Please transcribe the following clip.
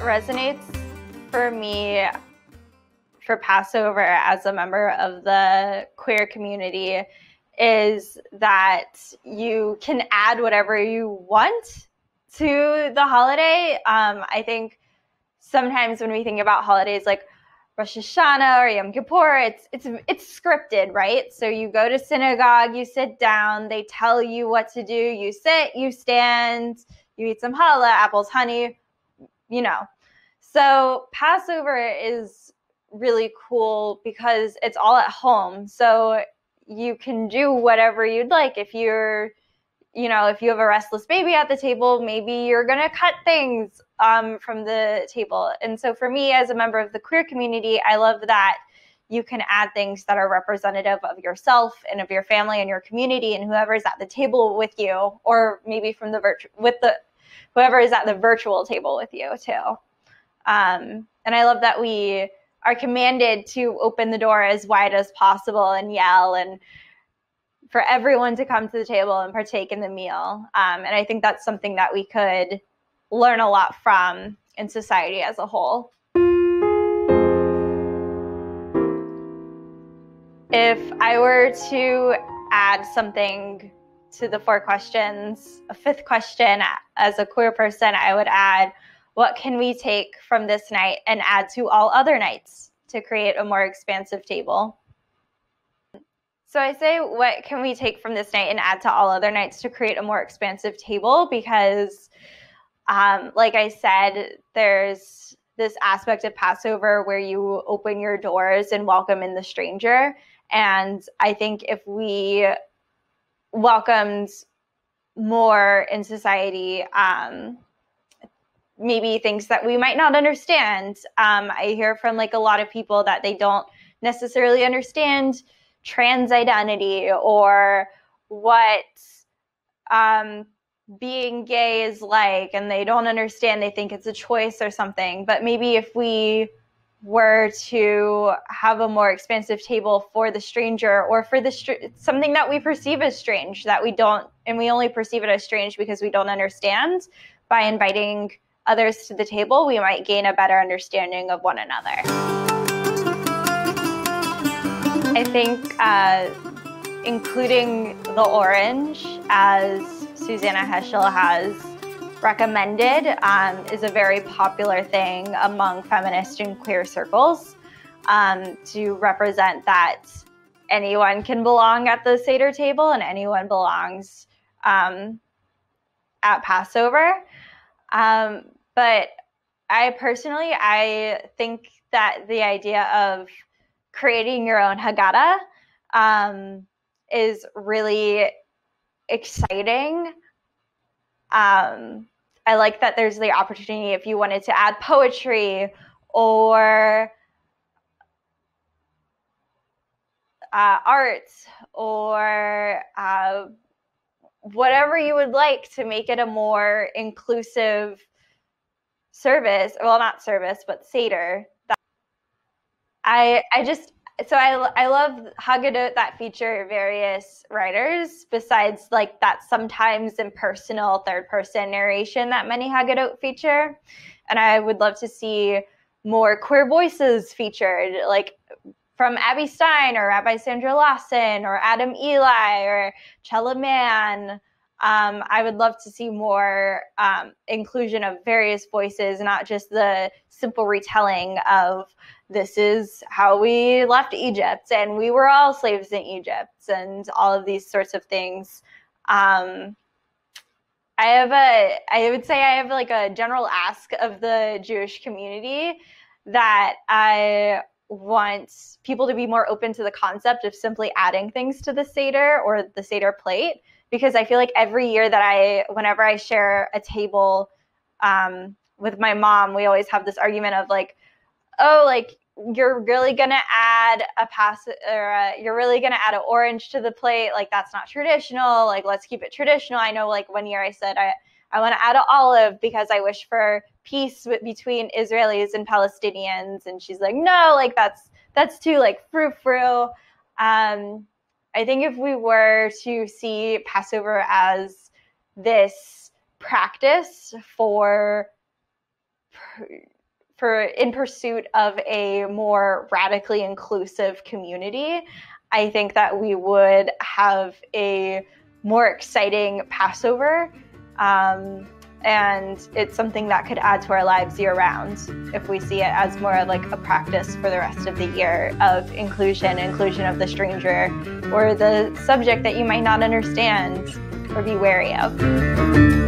resonates for me for Passover as a member of the queer community is that you can add whatever you want to the holiday. I think sometimes when we think about holidays like Rosh Hashanah or Yom Kippur, it's scripted, right? So you go to synagogue, you sit down, they tell you what to do, you sit, you stand, you eat some challah, apples, honey, you know. So Passover is really cool because it's all at home. So you can do whatever you'd like. If you're, if you have a restless baby at the table, maybe you're going to cut things from the table. And so for me, as a member of the queer community, I love that you can add things that are representative of yourself and of your family and your community and whoever's at the table with you, or maybe from whoever is at the virtual table with you too. And I love that we are commanded to open the door as wide as possible and yell and for everyone to come to the table and partake in the meal. And I think that's something that we could learn a lot from in society as a whole. If I were to add something to the 4 questions, a 5th question as a queer person, I would add, what can we take from this night and add to all other nights to create a more expansive table? So I say, what can we take from this night and add to all other nights to create a more expansive table? Because like I said, there's this aspect of Passover where you open your doors and welcome in the stranger. And I think if we welcomed more in society, maybe things that we might not understand. I hear from like a lot of people that they don't necessarily understand trans identity or what being gay is like, and they don't understand. They think it's a choice or something. But maybe if we were to have a more expansive table for the stranger, or for something that we perceive as strange that we don't, and we only perceive it as strange because we don't understand, by inviting others to the table, we might gain a better understanding of one another. I think including the orange, as Susanna Heschel has recommended, is a very popular thing among feminist and queer circles, to represent that anyone can belong at the Seder table and anyone belongs at Passover. But I think that the idea of creating your own Haggadah is really exciting. I like that there's the opportunity if you wanted to add poetry or art or whatever you would like to make it a more inclusive service. Well, not service, but Seder. I love Haggadot that feature various writers besides like that sometimes impersonal third-person narration that many Haggadot feature. And I would love to see more queer voices featured, like from Abby Stein or Rabbi Sandra Lawson or Adam Eli or Chella Mann. I would love to see more inclusion of various voices, not just the simple retelling of this is how we left Egypt and we were all slaves in Egypt and all of these sorts of things. I would say I have like a general ask of the Jewish community that I want people to be more open to the concept of simply adding things to the Seder or the Seder plate, because I feel like every year that whenever I share a table with my mom, we always have this argument of like, oh, like you're really gonna add you're really gonna add an orange to the plate, like that's not traditional, like let's keep it traditional. I know like one year I said I want to add an olive because I wish for peace between Israelis and Palestinians, and she's like, no, like that's too like frou-frou. I think if we were to see Passover as this practice for in pursuit of a more radically inclusive community, I think that we would have a more exciting Passover. And it's something that could add to our lives year round if we see it as more like a practice for the rest of the year of inclusion of the stranger or the subject that you might not understand or be wary of.